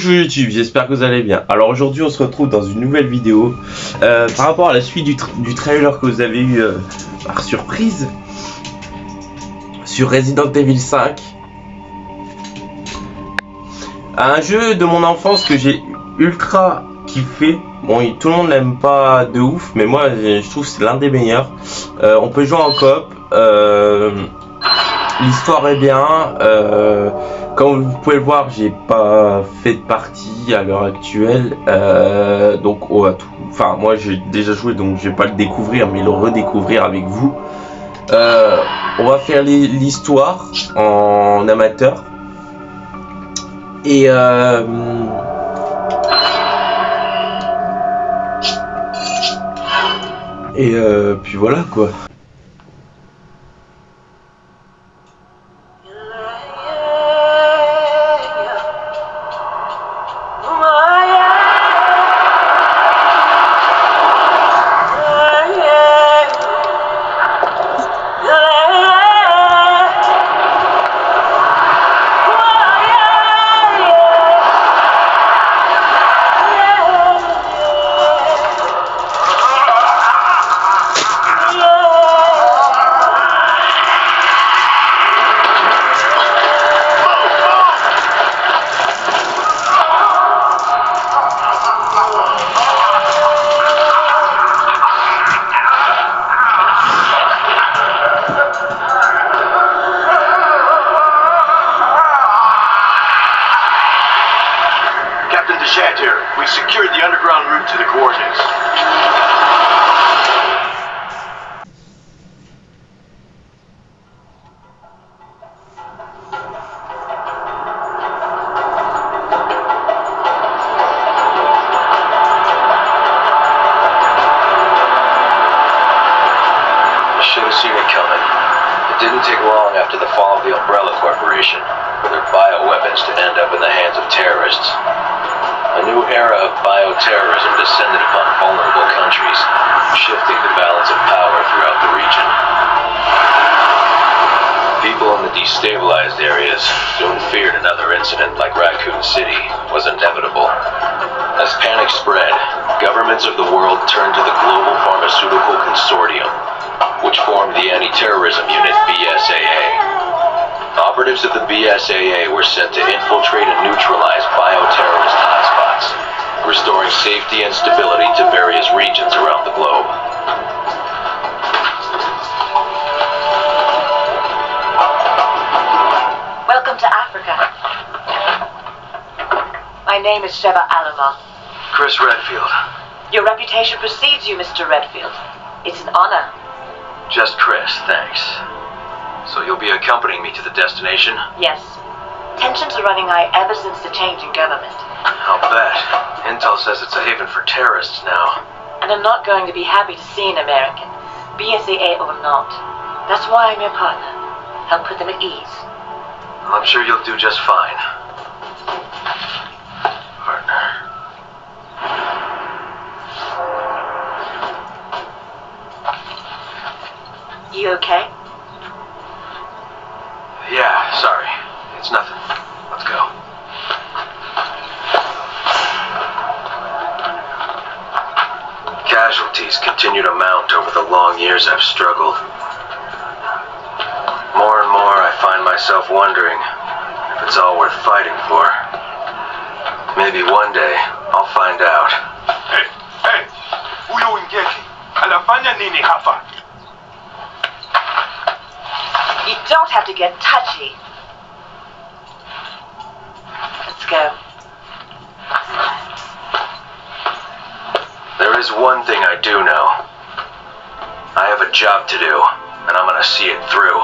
Bonjour YouTube, j'espère que vous allez bien. Alors aujourd'hui on se retrouve dans une nouvelle vidéo par rapport à la suite du trailer que vous avez eu par surprise sur Resident Evil 5. Un jeu de mon enfance que j'ai ultra kiffé. Bon, tout le monde l'aime pas de ouf, mais moi je trouve que c'est l'un des meilleurs. On peut jouer en coop, l'histoire est bien. Comme vous pouvez le voir, j'ai pas fait de partie à l'heure actuelle, donc enfin moi j'ai déjà joué, donc je vais pas le découvrir mais le redécouvrir avec vous. On va faire l'histoire en amateur et puis voilà quoi. We secured the underground route to the coordinates. I should have seen it coming. It didn't take long after the fall of the Umbrella Corporation for their bioweapons to end up in the hands of terrorists. A new era of bioterrorism descended upon vulnerable countries, shifting the balance of power throughout the region. People in the destabilized areas soon feared another incident like Raccoon City was inevitable. As panic spread, governments of the world turned to the Global Pharmaceutical Consortium, which formed the Anti-Terrorism Unit, BSAA. Operatives of the BSAA were sent to infiltrate and neutralize bioterrorist hotspots, restoring safety and stability to various regions around the globe. Welcome to Africa. My name is Sheva Alama. Chris Redfield. Your reputation precedes you, Mr. Redfield. It's an honor. Just Chris, thanks. So you'll be accompanying me to the destination? Yes. Tensions are running high ever since the change in government. I'll bet. Intel says it's a haven for terrorists now. And I'm not going to be happy to see an American, BSAA or not. That's why I'm your partner. Help put them at ease. Well, I'm sure you'll do just fine. Partner. You okay? Yeah, sorry. It's nothing. Let's go. Casualties continue to mount over the long years I've struggled. More and more I find myself wondering if it's all worth fighting for. Maybe one day I'll find out. Hey, huyo Ingeki anafanya nini hapa? You don't have to get touchy. Let's go. There is one thing I do know. I have a job to do, and I'm gonna see it through.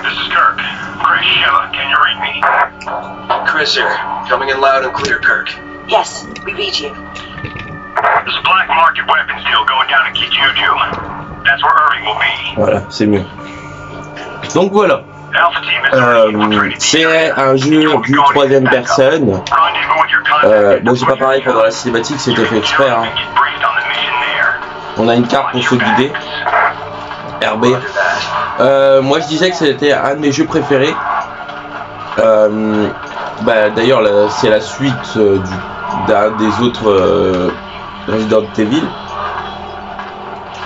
This is Kirk. Chris Sheva, can you read me? Chris here, coming in loud and clear, Kirk. Yes, we read you. There's a black market weapons deal going down in Kijuju. That's where Irving will be. Voilà, c'est mieux. Donc voilà. C'est un jeu du troisième personne. Bon, c'est pas pareil pendant la cinématique, c'était fait exprès. Hein. On a une carte pour se guider. RB. Moi je disais que c'était un de mes jeux préférés. D'ailleurs c'est la suite d'un des autres Resident Evil.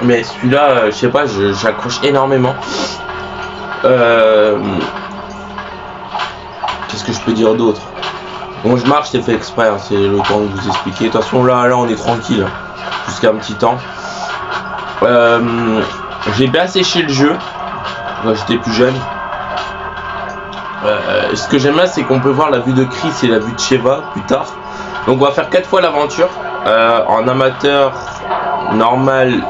Mais celui-là, je sais pas, j'accroche énormément. Qu'est-ce que je peux dire d'autre? Bon, je marche, c'est fait exprès, hein, c'est le temps de vous expliquer. De toute façon, là on est tranquille jusqu'à un petit temps. J'ai bien séché le jeu quand j'étais plus jeune. Ce que j'aime bien, c'est qu'on peut voir la vue de Chris et la vue de Sheva plus tard. Donc on va faire 4 fois l'aventure en amateur, normal,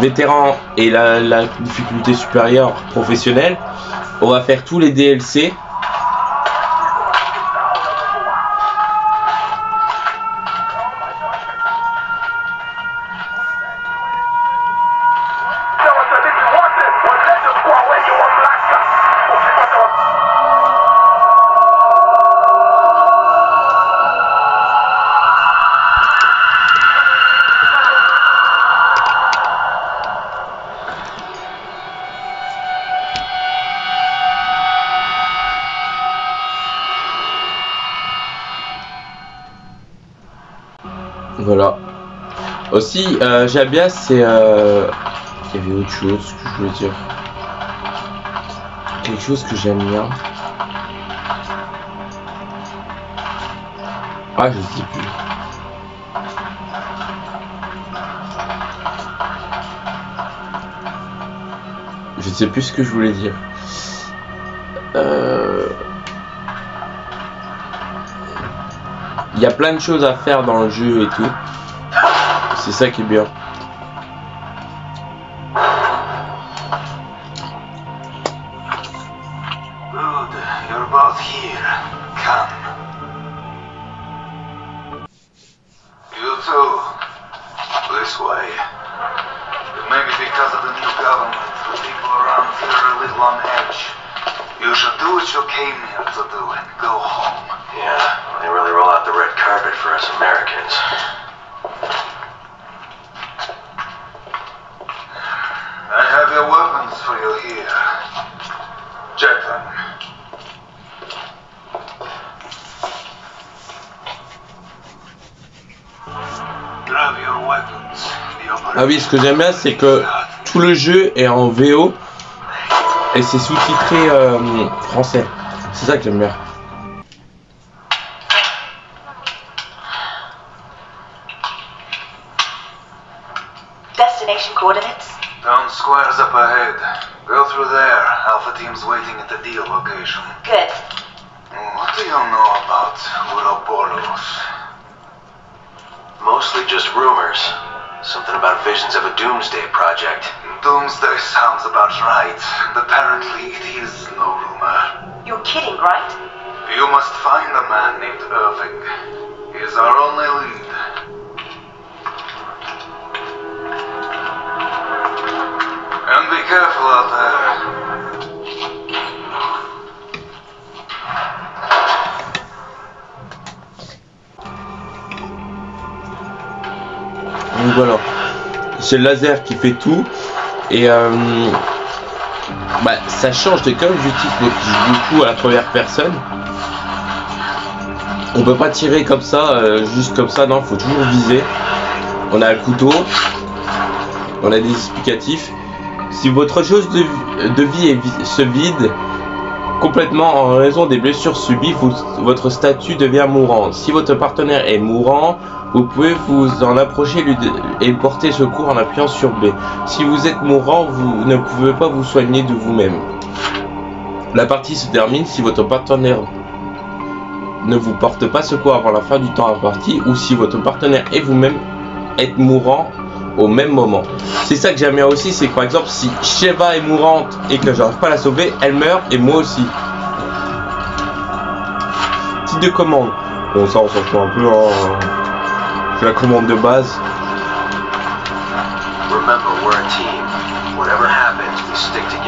vétéran et la difficulté supérieure professionnelle. On va faire tous les DLC. Voilà. Aussi, j'aime bien, c'est... Il y avait autre chose que je voulais dire. Quelque chose que j'aime bien. Ah, je sais plus. Je sais plus ce que je voulais dire. Il y a plein de choses à faire dans le jeu et tout. C'est ça qui est bien. Good, you're both here. Come. You too. This way. Maybe because of the new government, the people around here are a little on edge. You should do what you came here to do and go home. Yeah, they really roll out the red carpet for us Americans. I have your weapons for you here. Check them. Grab your weapons. Ah oui, ce que j'aime bien, c'est que tout le jeu est en VO et c'est sous-titré français. C'est ça que j'aime bien. Destination coordinates? Town square's up ahead. Go through there. Alpha team's waiting at the deal location. Good. What do you know about Ouroboros? Mostly just rumors. Something about visions of a doomsday project. Doomsday sounds about right. Apparently it is no rumor. You're kidding, right? You must find a man named Irving. He is our only lead. And be careful out there. Donc voilà, c'est le laser qui fait tout et ça change de Call of Duty qui joue beaucoup à la première personne. On peut pas tirer comme ça, juste comme ça, non, faut toujours viser. On a un couteau, on a des explicatifs. Si votre chose de vie se vide complètement en raison des blessures subies, votre statut devient mourant. Si votre partenaire est mourant, vous pouvez vous en approcher et porter secours en appuyant sur B. Si vous êtes mourant, vous ne pouvez pas vous soigner de vous-même. La partie se termine si votre partenaire ne vous porte pas secours avant la fin du temps imparti ou si votre partenaire et vous-même êtes mourant au même moment. C'est ça que j'aime bien aussi, c'est que par exemple si Sheva est mourante et que j'arrive pas à la sauver, elle meurt et moi aussi. Type de commande. Bon ça on s'en fout un peu, hein. C'est la commande de base. Remember, we're a team.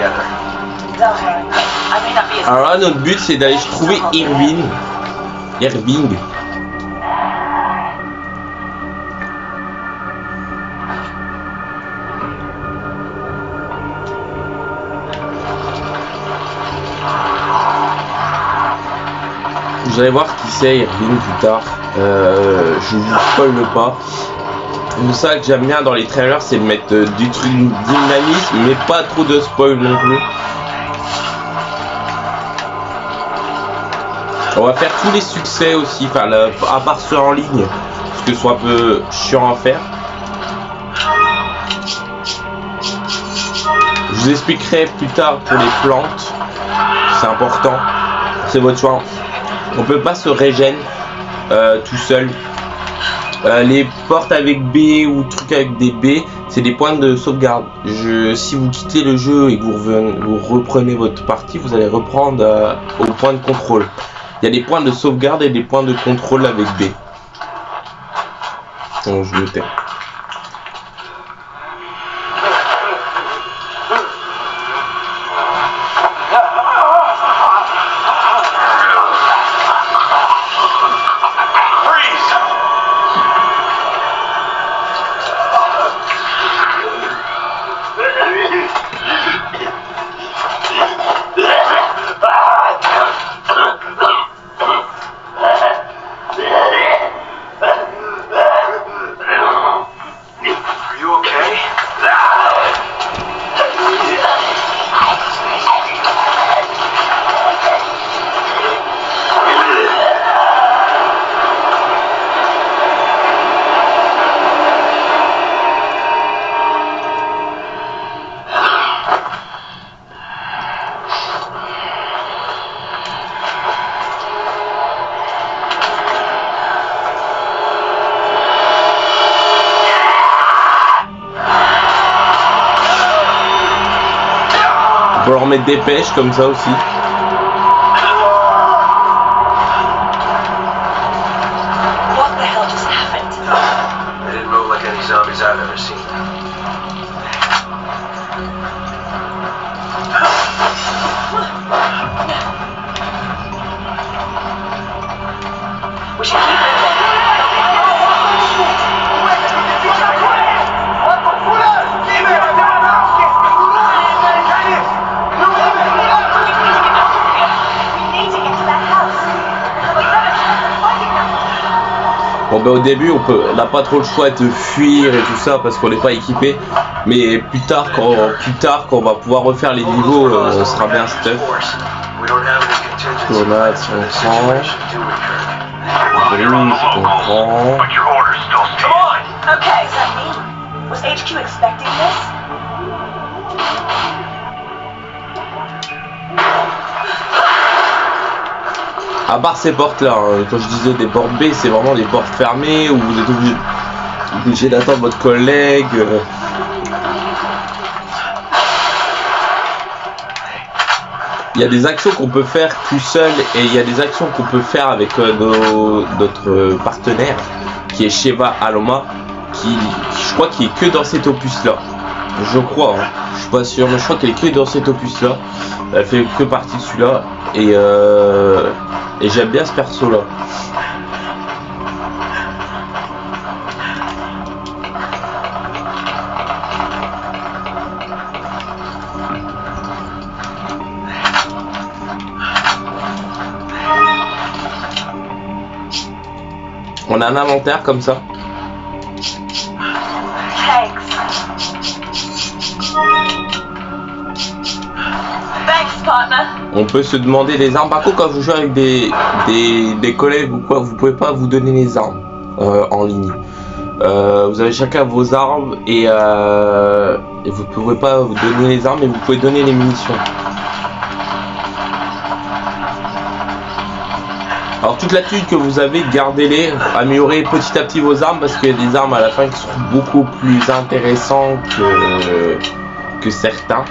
together. Don't worry. I may not be as Alors là, notre but, c'est d'aller trouver Irving. Irving. Vous allez voir qui c'est Irving plus tard. Je vous spoil pas. C'est pour ça que j'aime bien dans les trailers, c'est de mettre du truc dynamisme, mais pas trop de spoil non plus. On va faire tous les succès aussi, enfin à part ceux en ligne, parce que ce soit un peu chiant à faire. Je vous expliquerai plus tard pour les plantes, c'est important, c'est votre choix. On peut pas se régénérer tout seul. Les portes avec B ou trucs avec des B, c'est des points de sauvegarde. Si vous quittez le jeu et que vous reprenez votre partie, vous allez reprendre au point de contrôle. Il y a des points de sauvegarde et des points de contrôle avec B. Donc je le tais. On peut leur mettre des pêches comme ça aussi. What the hell just happened? They didn't move like any zombies I've ever seen. We should keep moving. Bon ben au début on n'a pas trop le choix de fuir et tout ça parce qu'on n'est pas équipé, mais plus tard quand on va pouvoir refaire les niveaux, on sera bien stuff. Grenade si on prend, brune si on prend. But your orders still stand. Okay, is that me? Was HQ expecting this? À part ces portes là, hein, quand je disais des portes B, c'est vraiment des portes fermées où vous êtes obligé d'attendre votre collègue. Il y a des actions qu'on peut faire tout seul et il y a des actions qu'on peut faire avec notre partenaire qui est Sheva Aloma, qui je crois qu'il est que dans cet opus là. Je crois, hein. Je suis pas sûr, mais je crois qu'elle est que dans cet opus là. Elle fait que partie de celui-là et j'aime bien ce perso là. On a un inventaire comme ça. Thanks, partner. On peut se demander les armes. Par contre, quand vous jouez avec des collègues ou quoi, vous pouvez pas vous donner les armes en ligne. Vous avez chacun vos armes et vous pouvez pas vous donner les armes, mais vous pouvez donner les munitions. Alors toute la thune que vous avez, gardez-les, améliorez petit à petit vos armes parce qu'il y a des armes à la fin qui sont beaucoup plus intéressantes que certains.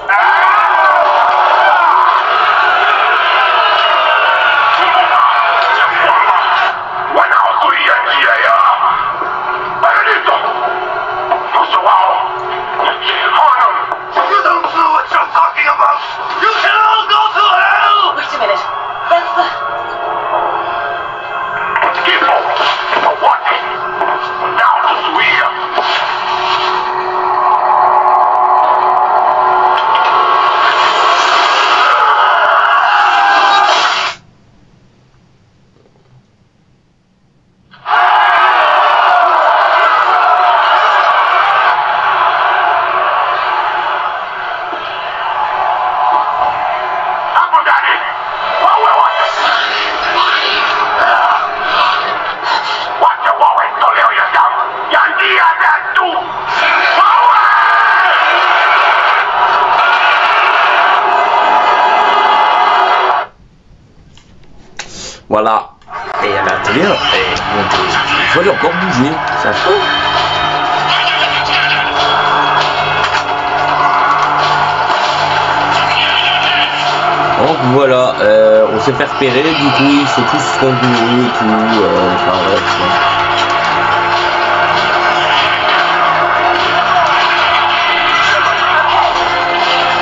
Ah! Voilà. Et à l'intérieur, il fallait encore bouger. Ça fait. Donc voilà, on s'est fait repérer, du coup ils sont tous contenus et tout, enfin bref.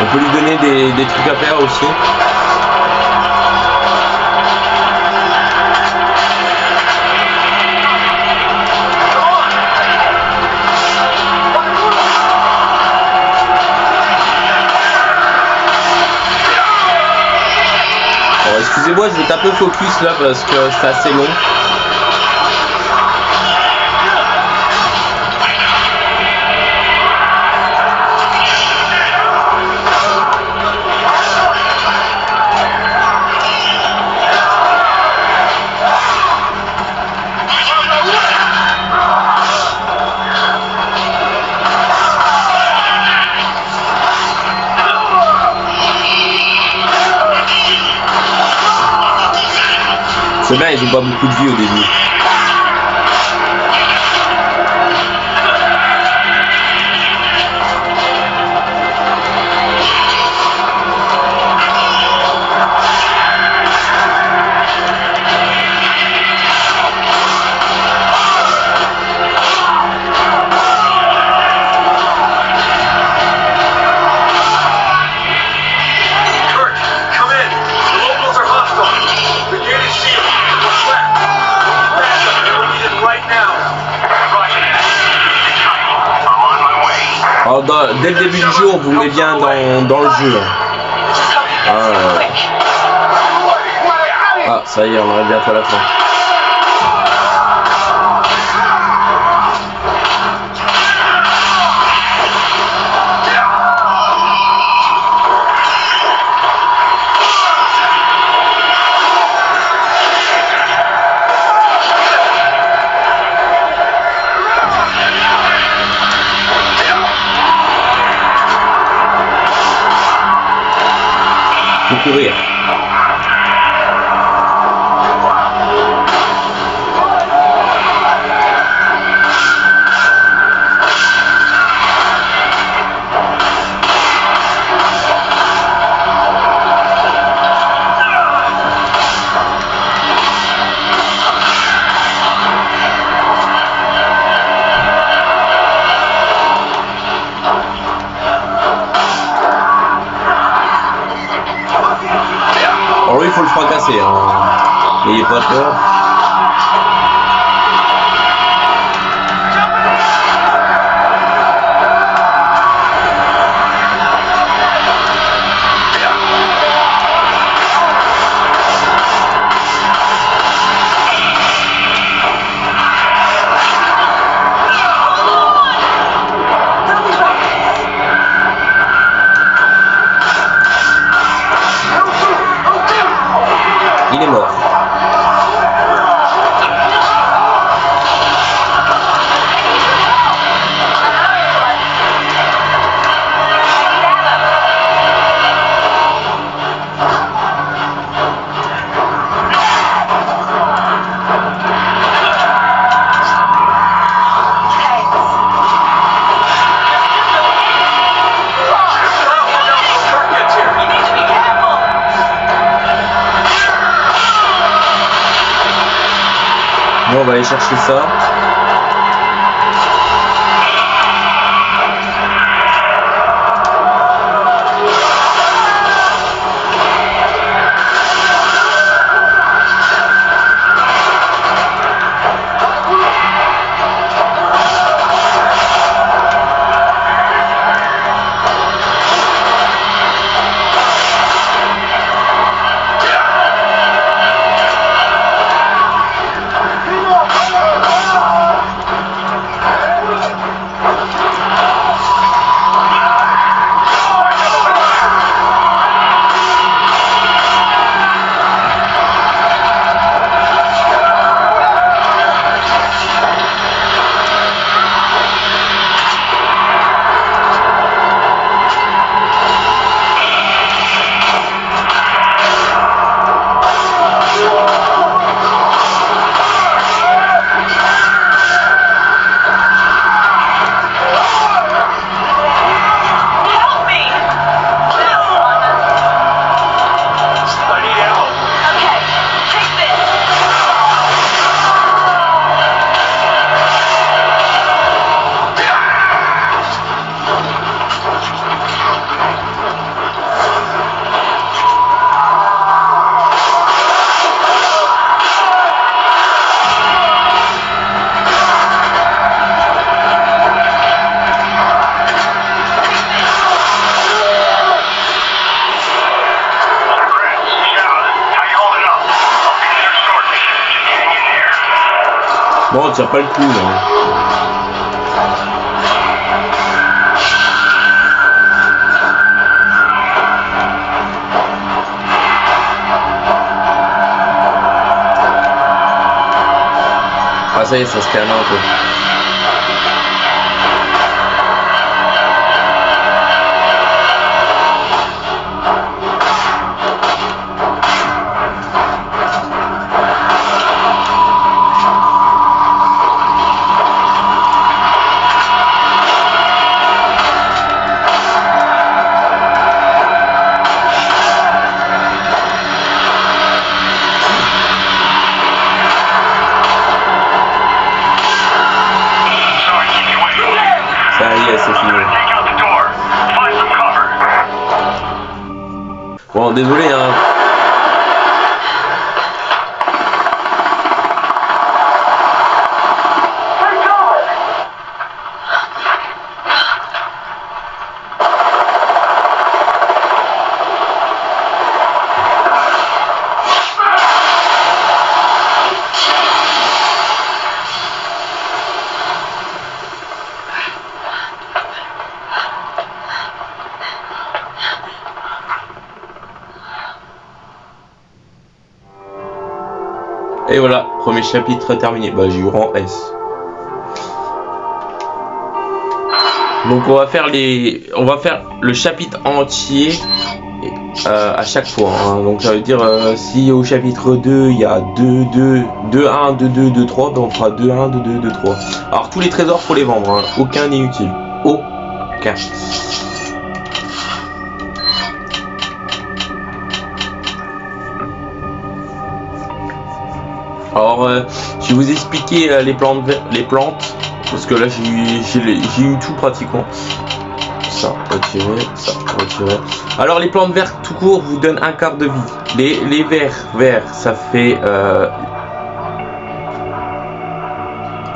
On peut lui donner des trucs à faire aussi. Excusez-moi, je vais taper focus là parce que c'est assez long. C'est bien, ils ont pas beaucoup de vie au début. Alors dès le début du jeu, on vous met bien dans le jeu. Ah, ça y est, on arrive bientôt à la fin. Courir. Alors lui, il faut le fracasser, hein. N'ayez pas peur. Il est mort. Bon, on va aller chercher ça. Bon, on tire pas le coup là. Ah ça y est, ça se calme un peu. Bon, désolé hein. Et voilà, premier chapitre terminé. Bah j'ai eu rang S. Donc on va faire le chapitre entier à chaque fois. Hein. Donc ça veut dire si au chapitre 2 il y a 2, 2, 2, 1, 2, 2, 2, 3, ben on fera 2, 1, 2, 2, 2, 3. Alors tous les trésors faut les vendre, hein. Aucun n'est utile. Aucun. Alors, je vais vous expliquer les plantes, parce que là j'ai eu tout pratiquement. Ça, retirer. Alors les plantes vertes tout court vous donnent un quart de vie. Les verts, ça fait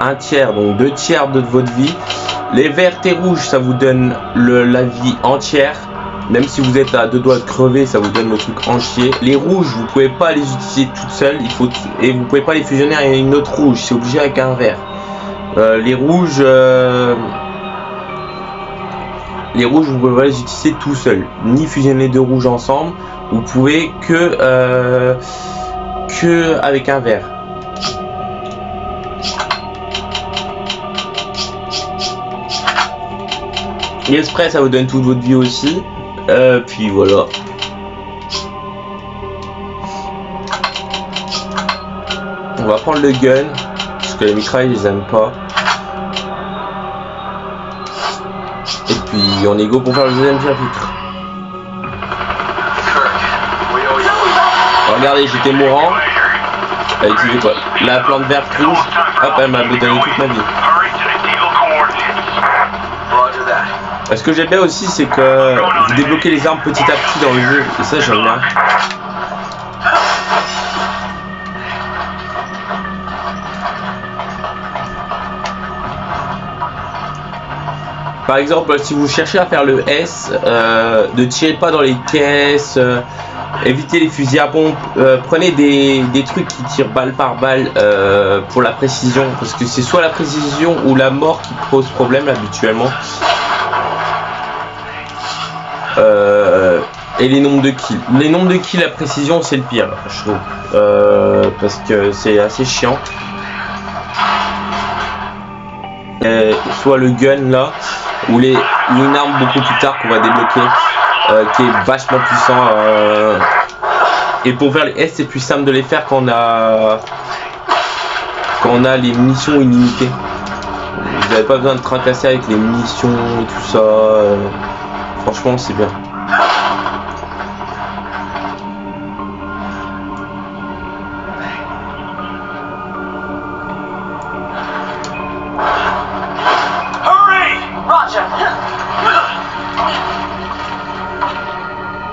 un tiers, donc 2 tiers de votre vie. Les vertes et rouges, ça vous donne la vie entière. Même si vous êtes à 2 doigts de crever, ça vous donne le truc entier. Les rouges, vous pouvez pas les utiliser toutes seules, et vous pouvez pas les fusionner avec une autre rouge, c'est obligé avec un vert. Les rouges, vous pouvez pas les utiliser tout seul, ni fusionner 2 rouges ensemble. Vous pouvez que avec un vert. Les sprays, ça vous donne toute votre vie aussi. Puis voilà. On va prendre le gun parce que les mitrailles je les aime pas. Et puis on est go pour faire le deuxième chapitre. Alors, regardez, j'étais mourant. Elle a utilisé quoi? La plante verte rouge. Hop, elle m'a donné toute ma vie. Ce que j'aime bien aussi, c'est que vous débloquez les armes petit à petit dans le jeu, et ça j'aime bien. Par exemple, si vous cherchez à faire le S, ne tirez pas dans les caisses, évitez les fusils à pompe, prenez des trucs qui tirent balle par balle pour la précision, parce que c'est soit la précision ou la mort qui pose problème habituellement. Et les nombres de kills. Les nombres de kills à précision, c'est le pire, je trouve. Parce que c'est assez chiant. Soit le gun là, ou une arme beaucoup plus tard qu'on va débloquer, qui est vachement puissant. Et pour faire les S, c'est plus simple de les faire quand on a les munitions illimitées. Vous n'avez pas besoin de tracasser avec les munitions et tout ça. Franchement, c'est bien.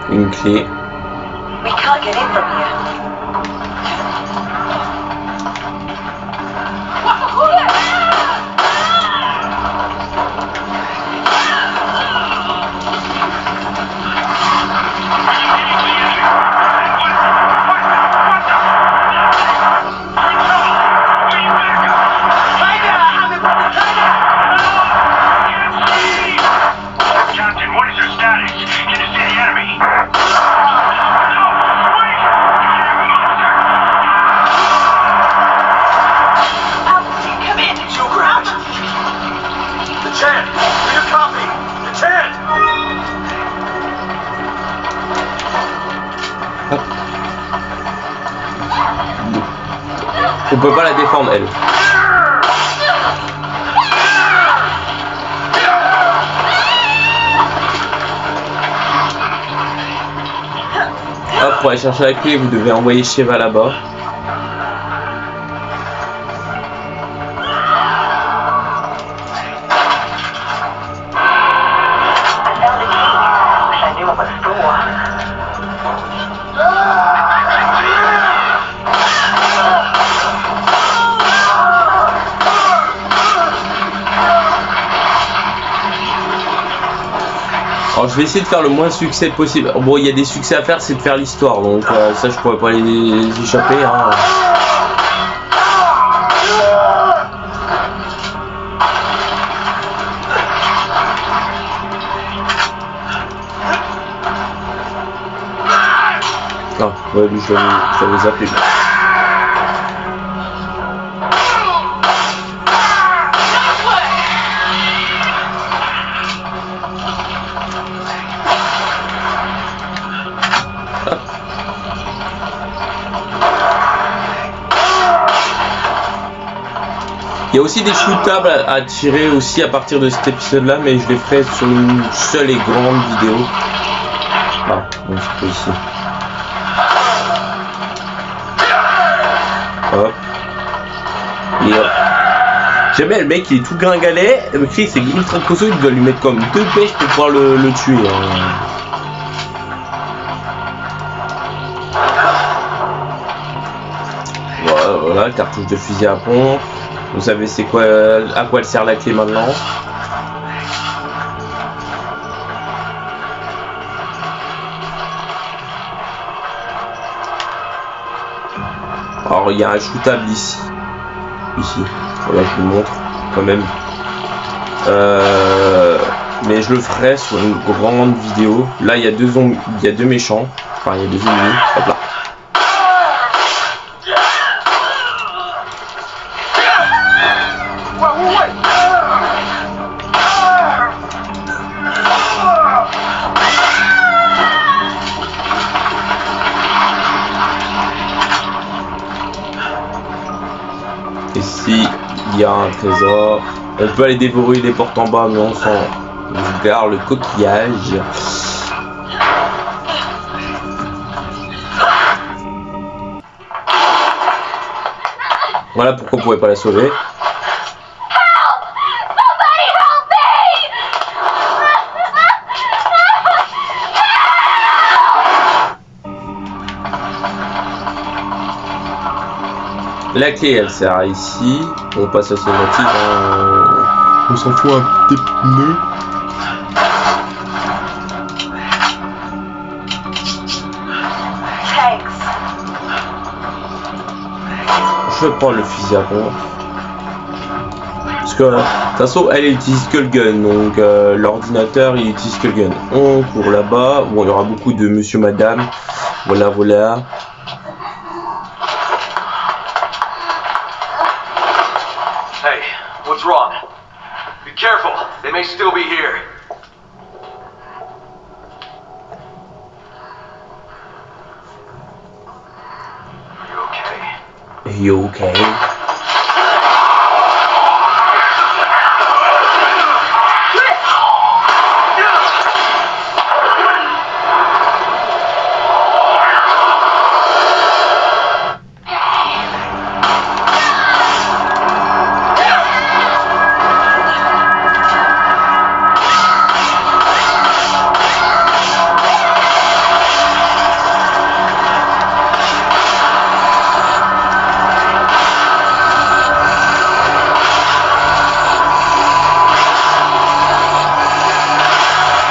Une clé. We can't get in from here. On peut pas la défendre, elle. Hop, pour aller chercher la clé, vous devez envoyer Sheva là-bas. Alors je vais essayer de faire le moins de succès possible. Bon, il y a des succès à faire, c'est de faire l'histoire, donc ça je pourrais pas les échapper. Hein. Non, ouais, lui je vais les appeler. Il y a aussi des shootables à tirer aussi à partir de cet épisode là, mais je les ferai sur une seule et grande vidéo. Ah, bon, c'est pas ici. Hop. Et hop. Jamais le mec il est tout gringalet, Chris c'est ultra costaud, il doit lui mettre comme 2 pêches pour pouvoir le tuer. Hein. Voilà, cartouche de fusil à pompe. Vous savez c'est quoi, à quoi elle sert la clé maintenant. Alors il y a un shootable ici. Voilà, je vous montre quand même. Mais je le ferai sur une grande vidéo. Là il y a deux méchants. Enfin il y a 2 ennemis. Hop là. Ici, il y a un trésor. On peut aller dévorer les portes en bas, mais on s'en garde le coquillage. Voilà pourquoi on pouvait pas la sauver. La clé elle sert ici, on passe à cinématique, on s'en fout un petit pneu. Je vais prendre le fusil à pompe. Parce que de toute façon elle utilise que le gun, donc l'ordinateur il utilise que le gun. On court là-bas, bon il y aura beaucoup de monsieur madame, voilà. What's wrong? Be careful. They may still be here. Are you okay?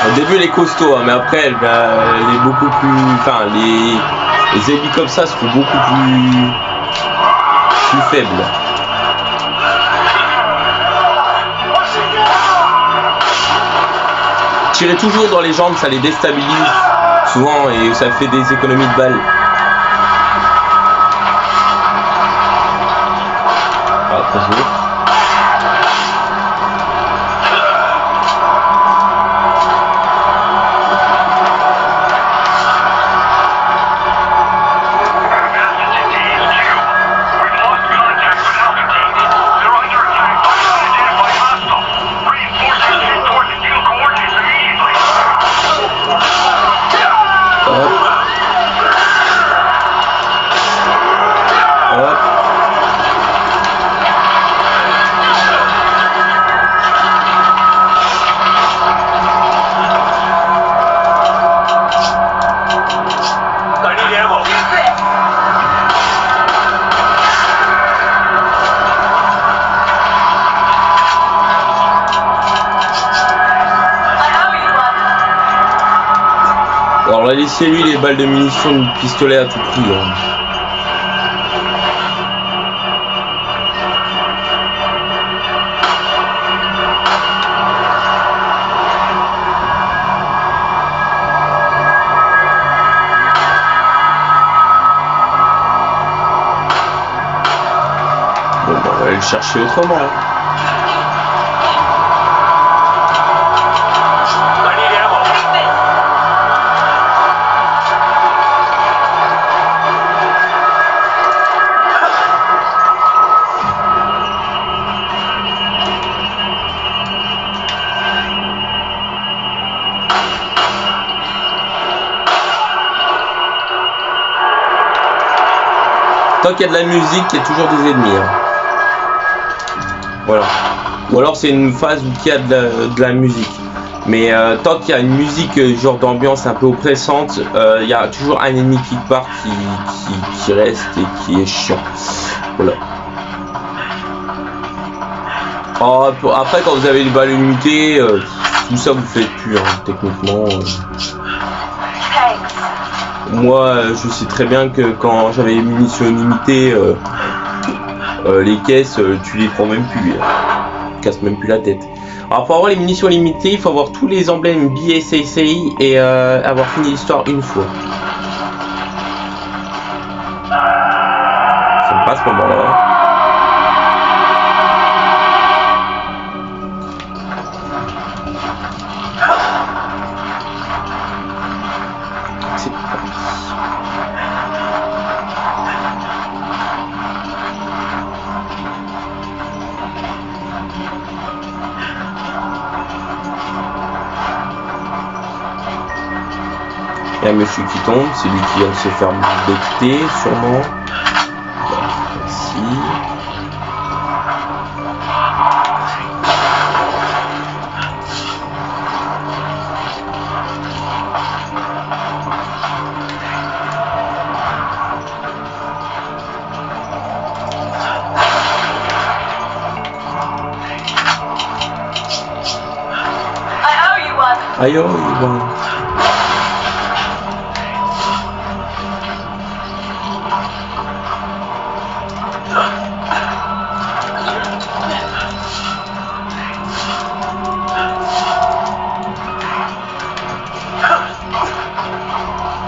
Au début elle est costaud, hein, mais après elle est beaucoup plus... Enfin, les ennemis comme ça seront beaucoup plus faibles. Tirez toujours dans les jambes, ça les déstabilise souvent et ça fait des économies de balles. Ah, bonjour. Alors laissez-lui les balles de munitions de pistolet à tout prix. Hein. Bon, bah, on va aller le chercher autrement. Hein. Tant qu'il y a de la musique, il y a toujours des ennemis. Hein. Voilà. Ou alors c'est une phase où il y a de la musique. Mais tant qu'il y a une musique genre d'ambiance un peu oppressante, il y a toujours un ennemi quelque part qui reste et qui est chiant. Voilà. Alors, après quand vous avez les balles limitées, tout ça vous faites plus hein, techniquement. Moi, je sais très bien que quand j'avais les munitions limitées, les caisses, tu les prends même plus. Casse même plus la tête. Alors, pour avoir les munitions limitées, il faut avoir tous les emblèmes BSACI et avoir fini l'histoire une fois. Ça me passe ce moment-là. Il y a un monsieur qui tombe, c'est lui qui vient de se faire becter sûrement. Merci. I owe you one.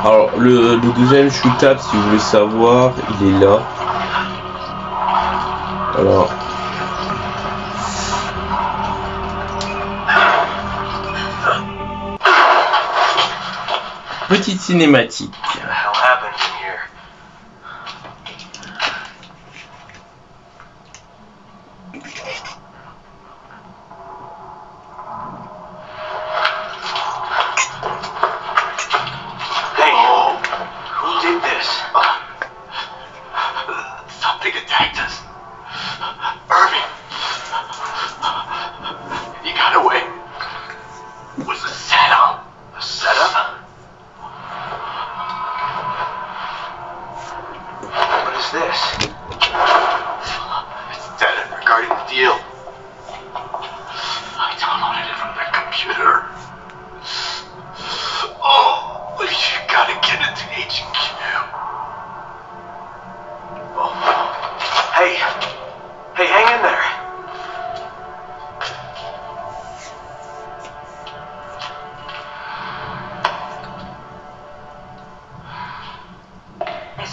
Alors le deuxième shoot-up, si vous voulez savoir, il est là. Alors petite cinématique.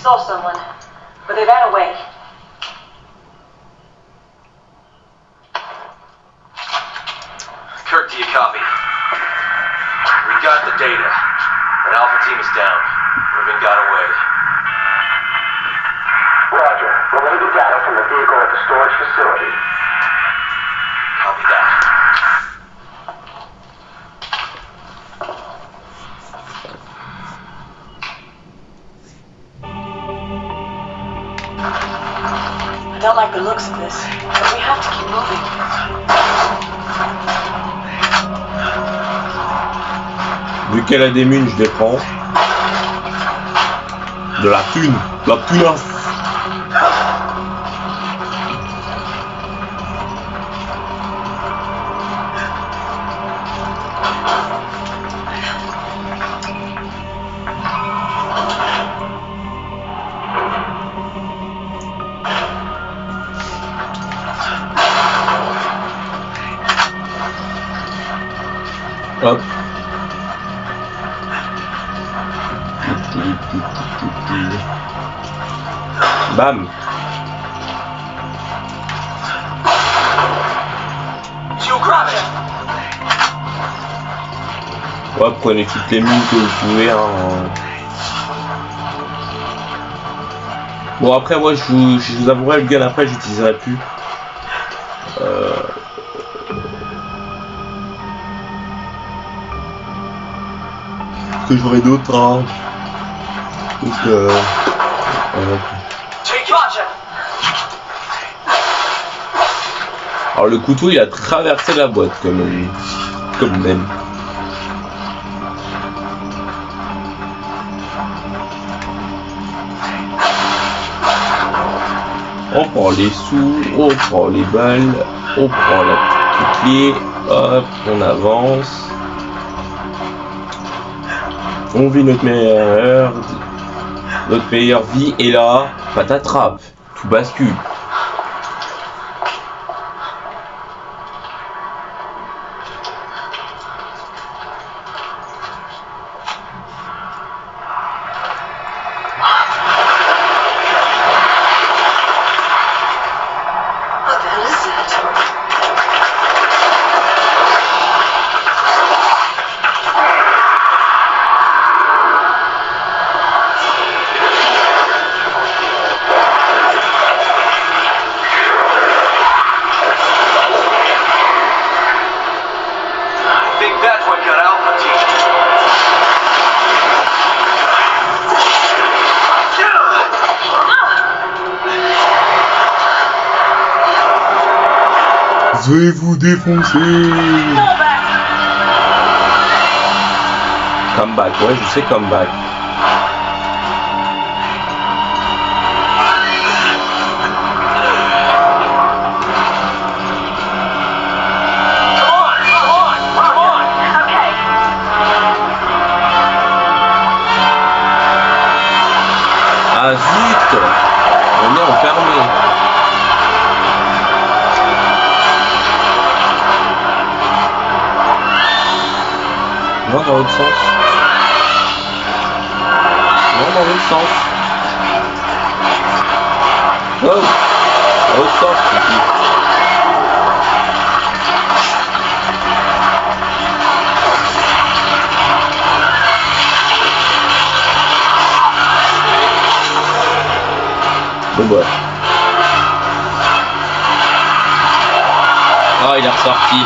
Saw someone, but they ran away. Kirk, do you copy? We got the data. An Alpha team is down. Irving got away. Roger. Relay the data from the vehicle at the storage facility. Copy that. I don't like the looks of this, but we have to keep moving. Vu qu'elle a des mines, je les prends. De la thune, de la tunasse. Hop. Bam. Ouais, prenez toutes les mines que vous pouvez. Hein. Bon après moi je vous avouerai le gun après j'utiliserai plus. Que j'aurai d'autres armes. Alors le couteau il a traversé la boîte comme même. On prend les sous, on prend les balles, on prend la petite clé, hop, on avance. On vit notre meilleure vie et là, patatrape, tout bascule. Je vais vous défoncer. Comeback, ouais, je sais comeback. Ah zut, on est enfermé. Non, dans l'autre sens. Non, dans l'autre sens. Oh, dans l'autre sens, ici. Bon bah. Ah, il est ressorti.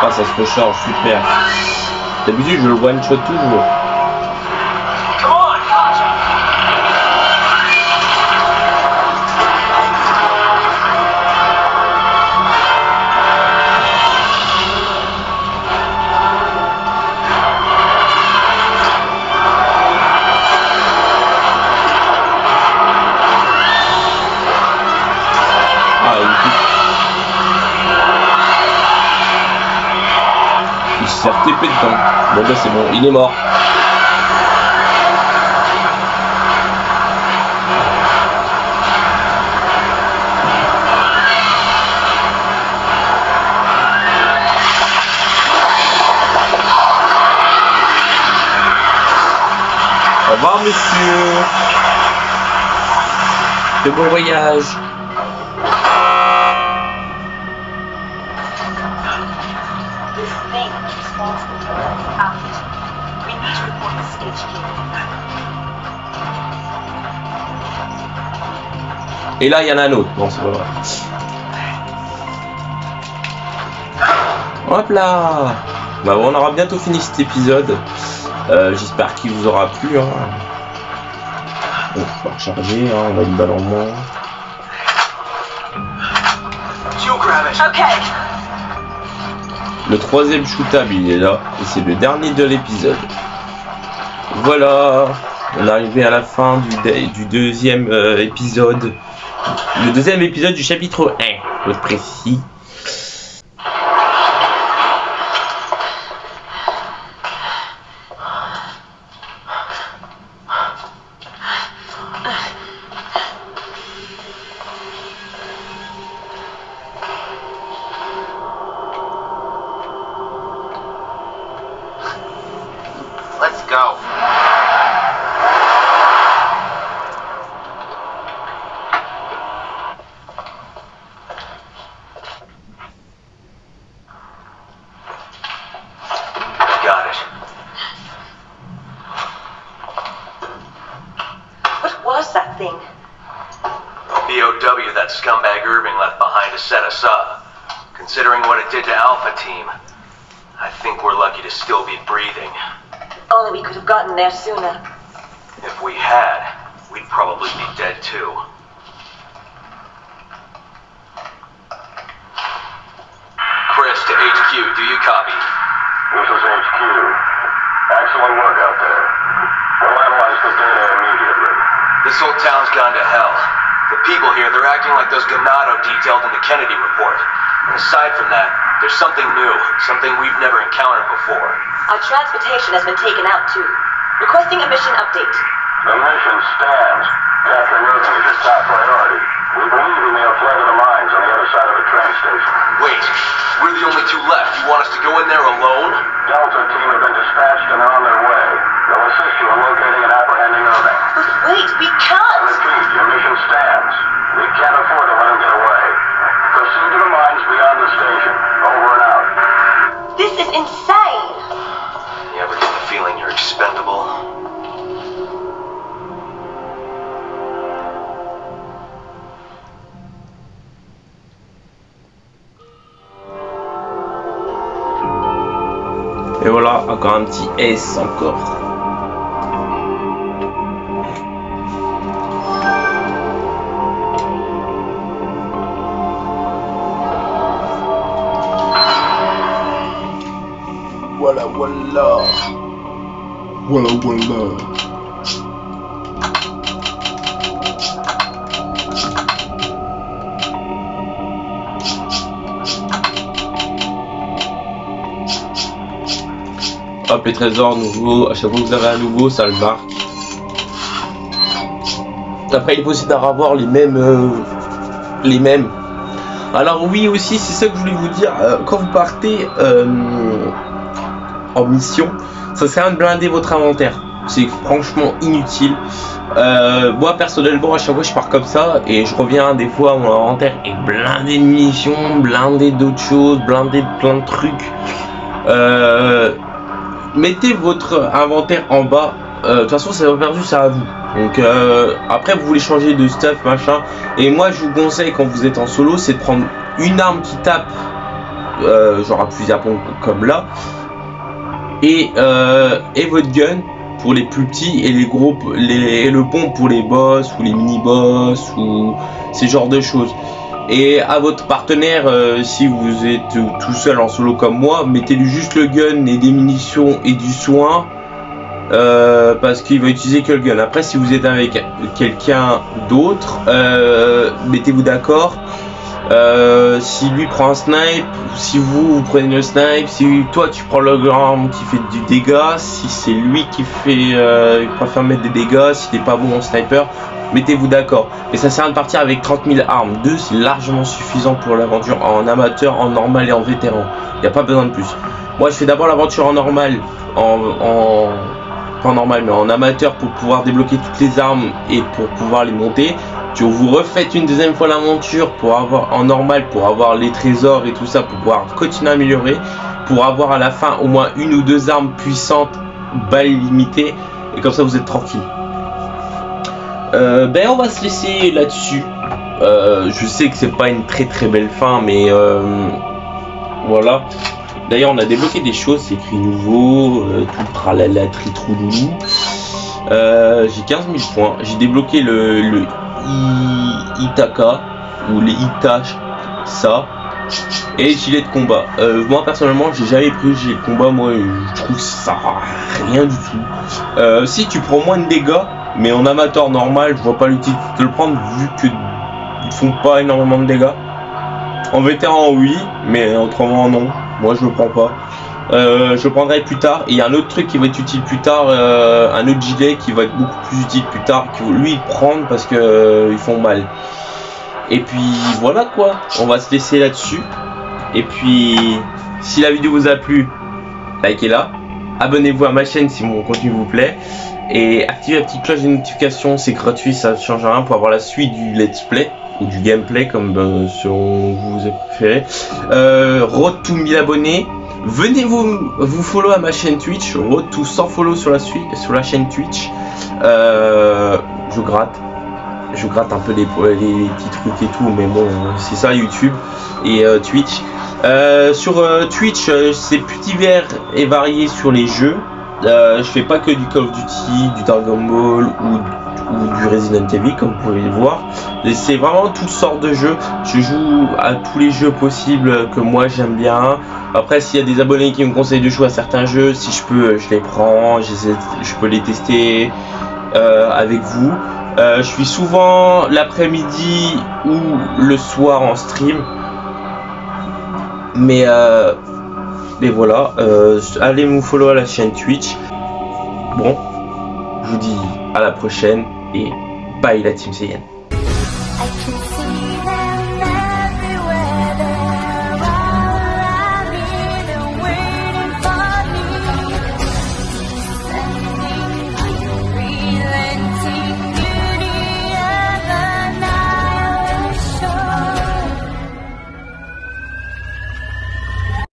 Ah, ça se recharge, super. D'habitude, je le one-shot toujours. Ah, il s'est retépé dedans. Bon bah c'est bon, il est mort. Au revoir monsieur. De bon voyage. Et là, il y en a un autre. Non, c'est pas vrai. Hop là. Bah, on aura bientôt fini cet épisode. J'espère qu'il vous aura plu. Hein. Bon, on va recharger. Hein. On a une balle en moins. Le troisième shootable, il est là. Et c'est le dernier de l'épisode. Voilà. On est arrivé à la fin du deuxième épisode Le deuxième épisode du chapitre 1, pour être précis. Let's go. Got it. What was that thing? BOW that scumbag Irving left behind to set us up. Considering what it did to Alpha Team, I think we're lucky to still be breathing. Only we could have gotten there sooner. If we had, we'd probably be dead too. Chris to HQ, do you copy? This is HQ. Excellent work out there. We'll analyze the data immediately. This whole town's gone to hell. The people here, they're acting like those Ganado detailed in the Kennedy report. And aside from that, there's something new, something we've never encountered before. Our transportation has been taken out too. Requesting a mission update. The mission stands. Capturing Irving is your top priority. We believe he may have fled to the mines on the other side of the train station. Wait, we're the only two left. You want us to go in there alone? Delta team have been dispatched and are on their way. They'll assist you in locating and apprehending Irving. But wait, we I can't! repeat, your mission stands. We can't afford to let him get away. Proceed to the mines beyond the station. Over and out. This is insane! You ever get the feeling you're expendable? Et voilà, encore un petit S encore. Voilà, voilà. Voilà, voilà. Hop, les trésors nouveaux, à chaque fois que vous avez un nouveau, ça le marque. Après, il est possible d'avoir les mêmes. Alors oui, aussi, c'est ça que je voulais vous dire. Quand vous partez en mission, ça sert à de blinder votre inventaire. C'est franchement inutile. Moi, personnellement, à chaque fois, je pars comme ça et je reviens des fois, mon inventaire est blindé de munitions, blindé d'autres choses, blindé de plein de trucs. Mettez votre inventaire en bas. De toute façon, ça va perdu, ça à vous. Donc après, vous voulez changer de stuff, machin. Et moi, je vous conseille quand vous êtes en solo, c'est de prendre une arme qui tape, genre un fusil à pompe comme là, et votre gun pour les plus petits et les gros, et le pompe pour les boss ou les mini boss ou ces genres de choses. Et à votre partenaire, si vous êtes tout seul en solo comme moi, mettez-lui juste le gun et des munitions et du soin, parce qu'il va utiliser que le gun. Après, si vous êtes avec quelqu'un d'autre, mettez-vous d'accord. Si lui prend un snipe, si vous prenez le snipe, si toi tu prends le arme qui fait du dégât, si c'est lui qui fait, il préfère mettre des dégâts, si t'es pas bon en sniper, mettez-vous d'accord. Et ça sert à partir avec 30 000 armes. 2, c'est largement suffisant pour l'aventure en amateur, en normal et en vétéran. Il n'y a pas besoin de plus. Moi, je fais d'abord l'aventure en normal, pas en normal, mais en amateur pour pouvoir débloquer toutes les armes et pour pouvoir les monter. Tu vous refaites une deuxième fois l'aventure pour avoir en normal, pour avoir les trésors et tout ça, pour pouvoir continuer à améliorer, pour avoir à la fin au moins une ou deux armes puissantes, balles illimitées, et comme ça vous êtes tranquille. Ben on va se laisser là-dessus. Je sais que c'est pas une très belle fin, mais voilà. D'ailleurs on a débloqué des choses, c'est écrit nouveau, tout le tralala tritrouloulou. J'ai 15 000 points, j'ai débloqué le Itaka ou les Itachi, ça, et le gilet de combat. Moi personnellement j'ai jamais pris le gilet de combat, moi je trouve ça rien du tout. Si tu prends moins de dégâts, mais en amateur normal je vois pas l'utilité de le prendre vu que te font pas énormément de dégâts. En vétéran oui, mais autrement non. Moi je le prends pas. Je le prendrai plus tard. Et il y a un autre truc qui va être utile plus tard, un autre gilet qui va être beaucoup plus utile plus tard, qu'il faut lui prendre parce que ils font mal. Et puis voilà quoi, on va se laisser là-dessus. Et puis si la vidéo vous a plu, likez-la, abonnez-vous à ma chaîne si mon contenu vous plaît. Et activez la petite cloche de notification, c'est gratuit, ça ne change rien pour avoir la suite du let's play ou du gameplay comme selon vous préférez. Road to 1000 abonnés. Venez vous follow à ma chaîne Twitch, Road to 100 follow sur la chaîne Twitch. Je gratte un peu les petits trucs et tout, mais bon, c'est ça YouTube et Twitch. Sur Twitch, c'est plus divers et varié sur les jeux. Je fais pas que du Call of Duty, du Dragon Ball ou du Resident Evil comme vous pouvez le voir. C'est vraiment toutes sortes de jeux. Je joue à tous les jeux possibles que moi j'aime bien. Après s'il y a des abonnés qui me conseillent de jouer à certains jeux, si je peux je les prends, je peux les tester avec vous. Je suis souvent l'après-midi ou le soir en stream. Mais voilà, allez me follow à la chaîne Twitch. Bon, je vous dis à la prochaine et bye la team Saiyan.